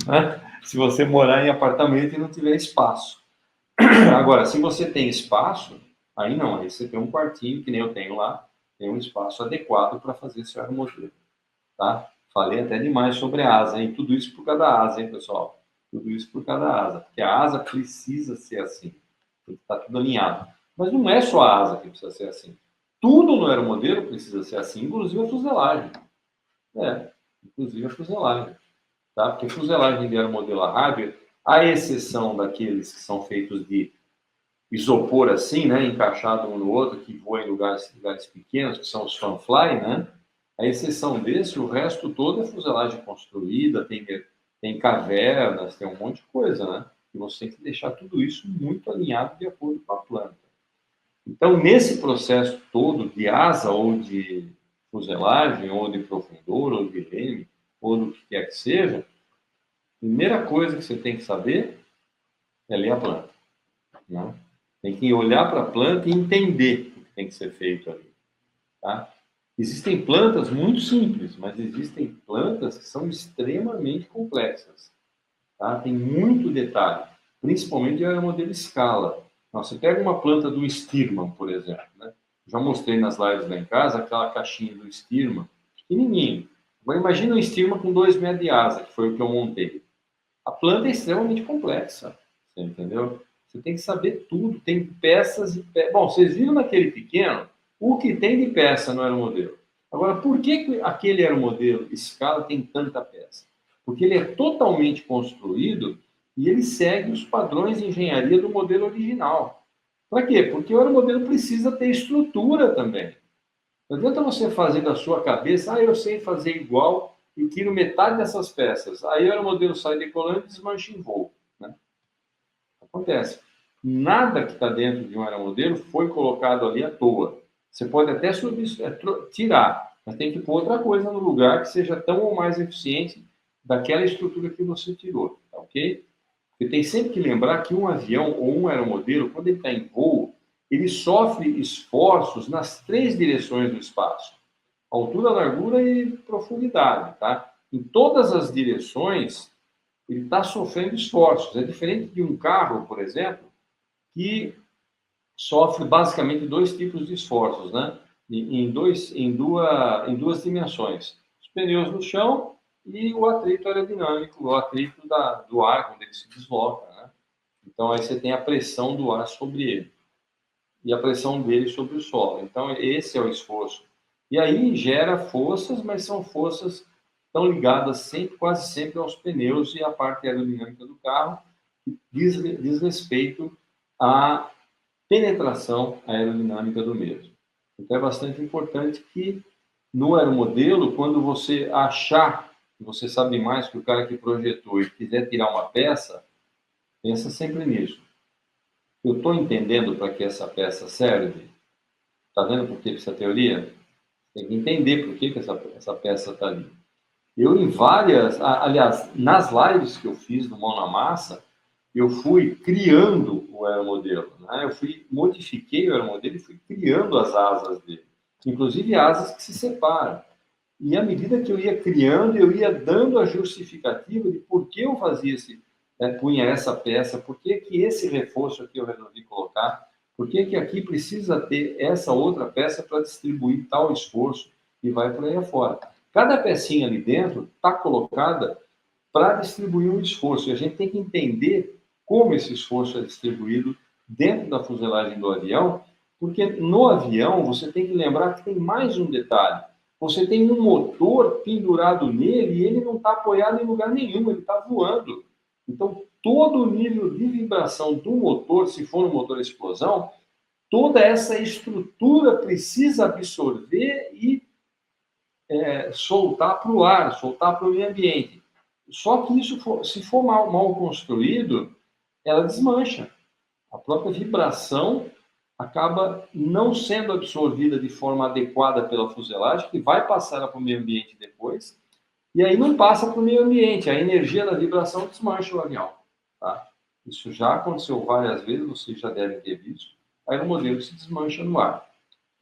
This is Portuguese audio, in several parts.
né? Se você morar em apartamento e não tiver espaço. Agora, se você tem espaço, aí não, aí você tem um quartinho, que nem eu tenho lá, tem um espaço adequado para fazer esse aeromodelo, tá? Falei até demais sobre a asa, hein? Tudo isso por causa da asa, hein, pessoal? Tudo isso por causa da asa, porque a asa precisa ser assim, tem que estar tudo alinhado. Mas não é só a asa que precisa ser assim. Tudo no aeromodelo precisa ser assim, inclusive a fuselagem. É, inclusive a fuselagem, tá? Porque fuselagem de aeromodelo a hardware, à exceção daqueles que são feitos de isopor assim, né, encaixado um no outro, que voa em lugares pequenos, que são os fanfly, né? A exceção desse, o resto todo é fuselagem construída, tem cavernas, tem um monte de coisa, né? E você tem que deixar tudo isso muito alinhado de acordo com a planta. Então, nesse processo todo de asa ou de fuselagem, ou de profundor, ou de leme, ou do que quer que seja, a primeira coisa que você tem que saber é ler a planta, né? Tem que olhar para a planta e entender o que tem que ser feito ali, tá? Existem plantas muito simples, mas existem plantas que são extremamente complexas, tá? Tem muito detalhe, principalmente no modelo escala. Então, você pega uma planta do Stirman, por exemplo, né? Já mostrei nas lives lá em casa aquela caixinha do Stirman, pequenininho. Agora imagina um Stirman com 2 metros de asa, que foi o que eu montei. A planta é extremamente complexa, você entendeu? Você tem que saber tudo, tem peças e peças. Bom, vocês viram naquele pequeno o que tem de peça no aeromodelo. Agora, por que aquele aeromodelo escala tem tanta peça? Porque ele é totalmente construído e ele segue os padrões de engenharia do modelo original. Para quê? Porque o aeromodelo precisa ter estrutura também. Não adianta você fazer da sua cabeça, eu sei fazer igual e tiro metade dessas peças. Aí o modelo sai decolando e desmancha em voo, né? Acontece. Nada que está dentro de um aeromodelo foi colocado ali à toa. Você pode até tirar, mas tem que pôr outra coisa no lugar que seja tão ou mais eficiente daquela estrutura que você tirou, tá ok? Você tem sempre que lembrar que um avião ou um aeromodelo, quando ele está em voo, ele sofre esforços nas 3 direções do espaço: altura, largura e profundidade, tá? Em todas as direções, ele está sofrendo esforços. É diferente de um carro, por exemplo, que sofre basicamente 2 tipos de esforços, né? Em duas dimensões: os pneus no chão e o atrito aerodinâmico, o atrito do ar quando ele se desloca, né? Então aí você tem a pressão do ar sobre ele e a pressão dele sobre o solo. Então esse é o esforço. E aí gera forças, mas são forças que estão ligadas sempre, quase sempre aos pneus e à parte aerodinâmica do carro, que diz respeito à penetração aerodinâmica do mesmo. Então é bastante importante que no aeromodelo, quando você achar que você sabe mais que o cara que projetou e quiser tirar uma peça, pensa sempre nisso. Eu estou entendendo para que essa peça serve? Está vendo por que essa teoria? Tem que entender por que essa peça está ali. Eu, em várias, aliás, nas lives que eu fiz do Mão na Massa, eu fui criando o aeromodelo, né? Eu modifiquei o aeromodelo e fui criando as asas dele, inclusive asas que se separam. E à medida que eu ia criando, eu ia dando a justificativa de por que eu fazia punha essa peça, por que esse reforço aqui eu resolvi colocar, por que aqui precisa ter essa outra peça para distribuir tal esforço e vai por aí afora. Cada pecinha ali dentro está colocada para distribuir um esforço. E a gente tem que entender como esse esforço é distribuído dentro da fuselagem do avião, porque no avião você tem que lembrar que tem mais um detalhe. Você tem um motor pendurado nele e ele não está apoiado em lugar nenhum, ele está voando. Então, todo o nível de vibração do motor, se for um motor explosão, toda essa estrutura precisa absorver e soltar para o ar, soltar para o meio ambiente. Só que isso, se for mal construído, ela desmancha. A própria vibração acaba não sendo absorvida de forma adequada pela fuselagem, que vai passar para o meio ambiente depois, e aí não passa para o meio ambiente. A energia da vibração desmancha o avião. Tá? Isso já aconteceu várias vezes, vocês já devem ter visto. Aí o modelo se desmancha no ar.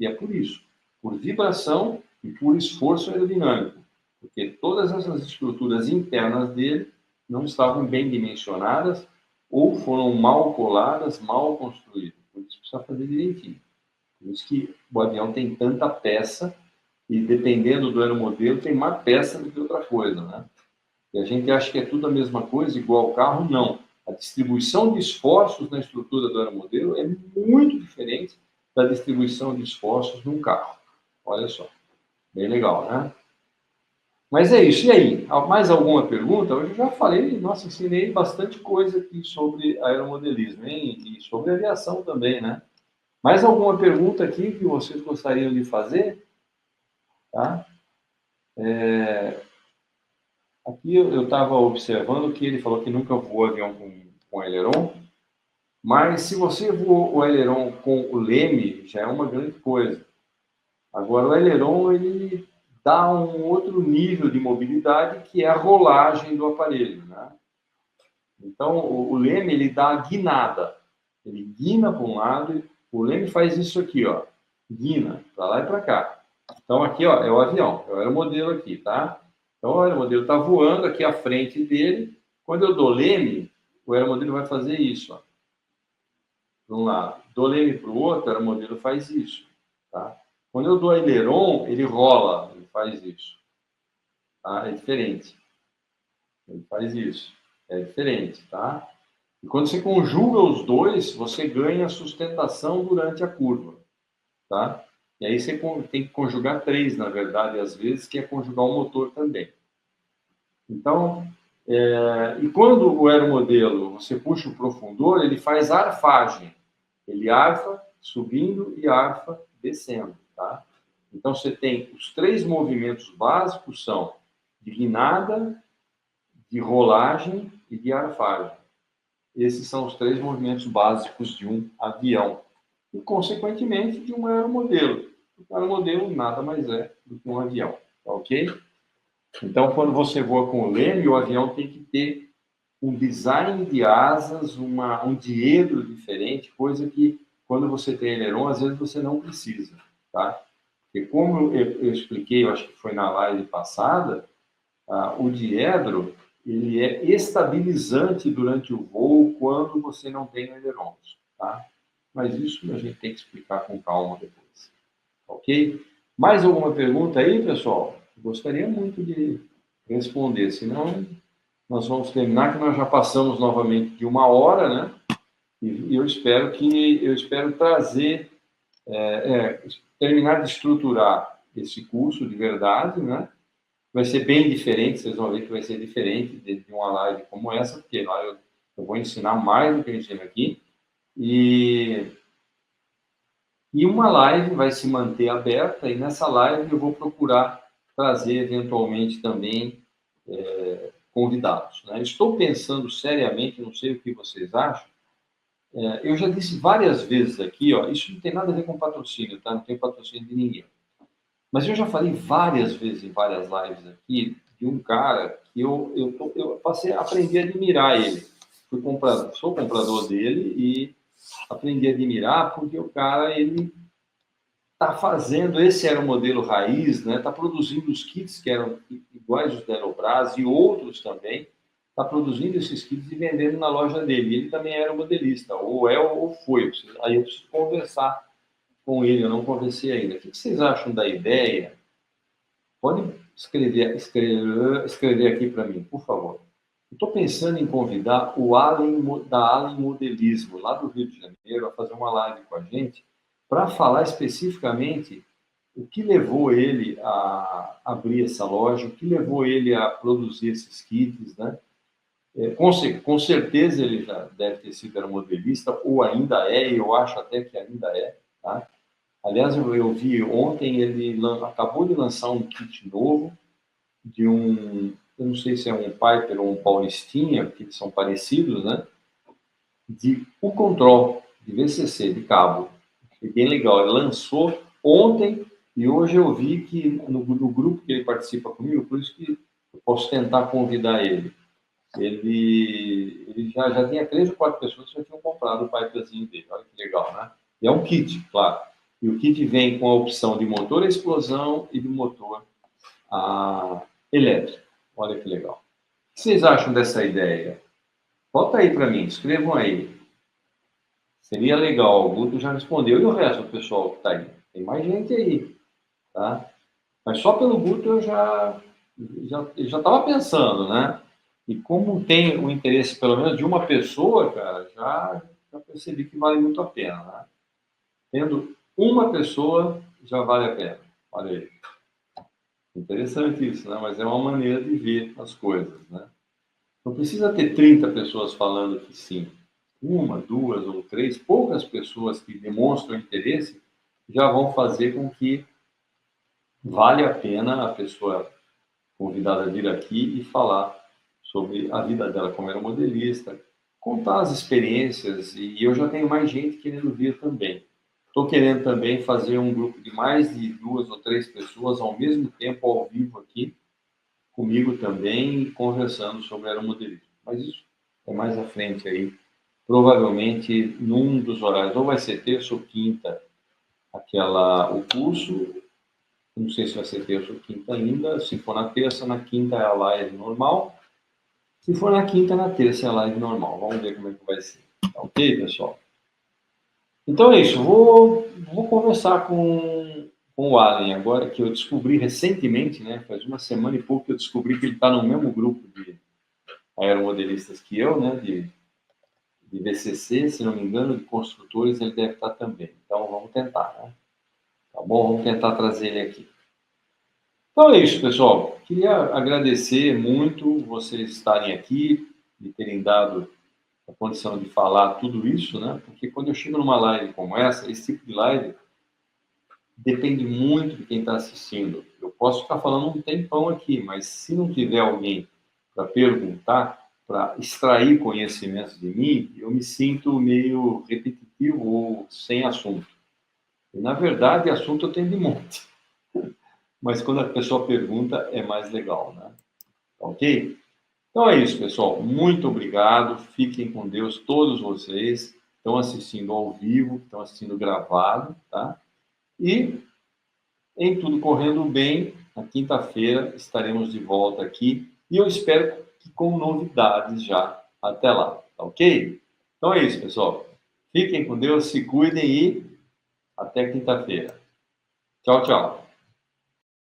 E é por isso, por vibração e por esforço aerodinâmico. Porque todas essas estruturas internas dele não estavam bem dimensionadas ou foram mal coladas, mal construídas. Por isso precisa fazer direitinho. Por isso que o avião tem tanta peça e, dependendo do aeromodelo, tem mais peça do que outra coisa, né? E a gente acha que é tudo a mesma coisa, igual ao carro, não. A distribuição de esforços na estrutura do aeromodelo é muito diferente da distribuição de esforços num carro. Olha só, bem legal, né? Mas é isso. E aí, mais alguma pergunta? Hoje eu já falei, nossa, ensinei bastante coisa aqui sobre aeromodelismo, hein? E sobre aviação também, né? Mais alguma pergunta aqui que vocês gostariam de fazer? Tá? Aqui eu estava observando que ele falou que nunca voou avião com aileron, mas se você voou o aileron com o leme, já é uma grande coisa. Agora, o aileron, ele dá um outro nível de mobilidade, que é a rolagem do aparelho, né? Então, o leme, ele dá a guinada. Ele guina para um lado, o leme faz isso aqui, ó. Guina, para lá e para cá. Então, aqui, ó, é o avião, é o aeromodelo aqui, tá? Então, o aeromodelo está voando aqui à frente dele. Quando eu dou leme, o aeromodelo vai fazer isso, ó. Para um lado. Dou leme para o outro, o aeromodelo faz isso, tá? Quando eu dou aileron, ele rola, ele faz isso. Tá? É diferente. Ele faz isso. É diferente, tá? E quando você conjuga os dois, você ganha sustentação durante a curva, tá? E aí você tem que conjugar três, na verdade, às vezes, que é conjugar o motor também. Então, e quando o aeromodelo, você puxa o profundor, ele faz arfagem. Ele arfa subindo e arfa descendo, tá? Então, você tem os três movimentos básicos são de guinada, de rolagem e de arfagem. Esses são os três movimentos básicos de um avião e, consequentemente, de um aeromodelo. O aeromodelo nada mais é do que um avião, tá ok? Então, quando você voa com o leme, o avião tem que ter um design de asas, um diedro diferente, coisa que, quando você tem aileron, às vezes você não precisa, tá? Porque, como eu expliquei, eu acho que foi na live passada, o diedro, ele é estabilizante durante o voo quando você não tem ailerons, tá? Mas isso a gente tem que explicar com calma depois, ok? Mais alguma pergunta aí, pessoal? Gostaria muito de responder, senão nós vamos terminar, que nós já passamos novamente de 1 hora, né? E eu espero trazer, terminar de estruturar esse curso de verdade, né? Vai ser bem diferente, vocês vão ver que vai ser diferente de uma live como essa, porque lá eu vou ensinar mais do que eu ensino aqui. E uma live vai se manter aberta, e nessa live eu vou procurar trazer eventualmente também convidados, né? Estou pensando seriamente, não sei o que vocês acham, eu já disse várias vezes aqui, ó, isso não tem nada a ver com patrocínio, tá? Não tem patrocínio de ninguém. Mas eu já falei várias vezes em várias lives aqui de um cara que eu passei a aprender a admirar ele. Sou comprador dele e aprendi a admirar porque o cara, ele está fazendo, esse era o modelo raiz, né? Está produzindo os kits que eram iguais os da Aerobras e outros também, está produzindo esses kits e vendendo na loja dele. Ele também era modelista, ou é ou foi. Aí eu preciso conversar com ele, eu não conversei ainda. O que vocês acham da ideia? Pode escrever aqui para mim, por favor. Estou pensando em convidar o Allen, da Allen Modelismo, lá do Rio de Janeiro, a fazer uma live com a gente, para falar especificamente o que levou ele a abrir essa loja, o que levou ele a produzir esses kits, né? Com certeza ele já deve ter sido aeromodelista, ou ainda é, eu acho até que ainda é, tá? Aliás, eu vi ontem, ele acabou de lançar um kit novo de eu não sei se é um Piper ou um Paulistinha, porque são parecidos, né? De o control, de VCC, de cabo. Foi bem legal. Ele lançou ontem e hoje eu vi que no grupo que ele participa comigo, por isso que eu posso tentar convidar ele. Ele já tinha 3 ou 4 pessoas que já tinham comprado o Piperzinho dele. Olha que legal, né? E é um kit, claro. E o kit vem com a opção de motor a explosão e de motor elétrico. Olha que legal. que vocês acham dessa ideia? Bota aí para mim, escrevam aí. Seria legal, o Guto já respondeu. E o resto do pessoal que está aí? Tem mais gente aí, tá? Mas só pelo Guto eu já estava pensando, né? E como tem o interesse, pelo menos, de uma pessoa, cara, já percebi que vale muito a pena, né? Tendo uma pessoa, já vale a pena. Olha aí. Interessante isso, né? Mas é uma maneira de ver as coisas, né? Não precisa ter 30 pessoas falando que sim. Uma, duas ou três, poucas pessoas que demonstram interesse já vão fazer com que vale a pena a pessoa convidada a vir aqui e falar sobre a vida dela como aeromodelista, contar as experiências, e eu já tenho mais gente querendo vir também. Estou querendo também fazer um grupo de mais de duas ou três pessoas ao mesmo tempo, ao vivo aqui, comigo também, conversando sobre aeromodelismo. Mas isso é mais à frente aí. Provavelmente, num dos horários, ou vai ser terça ou quinta, o curso, não sei se vai ser terça ou quinta ainda. Se for na terça, na quinta é a live normal. Se for na quinta, na terça é a live normal. Vamos ver como é que vai ser. Tá ok, pessoal? Então é isso. Vou conversar com o Allen agora, que eu descobri recentemente, né? Faz uma semana e pouco que eu descobri que ele está no mesmo grupo de aeromodelistas que eu, né? De VCC, se não me engano, de construtores, ele deve estar também. Então vamos tentar, né? Tá bom? Vamos tentar trazer ele aqui. Então é isso, pessoal. Queria agradecer muito vocês estarem aqui, de terem dado a condição de falar tudo isso, né? Porque quando eu chego numa live como essa, esse tipo de live depende muito de quem está assistindo. Eu posso ficar falando um tempão aqui, mas se não tiver alguém para perguntar, para extrair conhecimentos de mim, eu me sinto meio repetitivo ou sem assunto. E, na verdade, assunto eu tenho de monte. Mas quando a pessoa pergunta, é mais legal, né? Ok? Então é isso, pessoal. Muito obrigado. Fiquem com Deus, todos vocês. Estão assistindo ao vivo, estão assistindo gravado, tá? E, em tudo correndo bem, na quinta-feira estaremos de volta aqui. E eu espero que com novidades já. Até lá, tá ok? Então é isso, pessoal. Fiquem com Deus, se cuidem e até quinta-feira. Tchau, tchau.